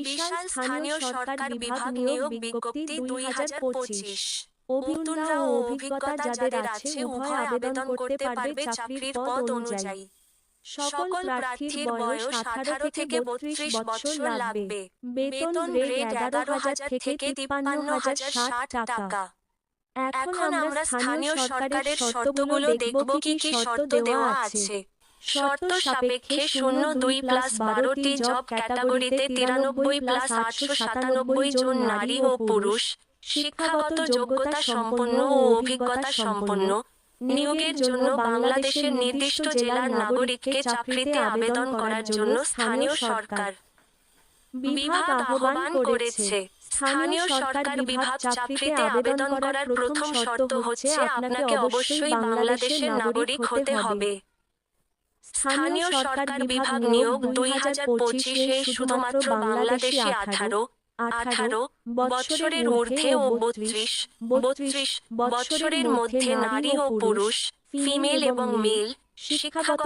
বিশাল স্থানীয় সরকার বিভাগ নিয়োগ বিজ্ঞপ্তি 2025। নতুনরা ও অভিজ্ঞতা যাদের আছে উভয় আবেদন করতে পারবে চাকরির পদ অনুযায়ী। সকল প্রার্থীর বয়স 18 থেকে 32 বছর লাগবে। বেতন গ্রেড 11,000 থেকে 53,060 টাকা। এখন আমরা স্থানীয় সরকারের শর্তগুলো দেখব। কি কি শর্ত দেওয়া আছে। শর্ত সাপেক্ষে 02+12টি জব ক্যাটাগরিতে 93+897 জন নারী ও পুরুষ, শিক্ষাগত যোগ্যতা সম্পন্ন ও অভিজ্ঞতা সম্পন্ন, নিয়োগের জন্য বাংলাদেশের নির্দিষ্ট জেলার নাগরিককে চাকরিতে আবেদন করার জন্য স্থানীয় সরকার বিভাগ আহ্বান করেছে। স্থানীয় সরকার বিভাগ চাকরিতে আবেদন করার প্রথম শর্ত হচ্ছে আপনাকে অবশ্যই বাংলাদেশের নাগরিক হতে হবে। স্থানীয় সরকার বিভাগ নিয়োগ 2025-এ শুধুমাত্র বাংলাদেশি 18 বছরের ঊর্ধ্বে ও 32 বছরের মধ্যে নারী ও পুরুষ, ফিমেল এবং মেল, শিক্ষাগত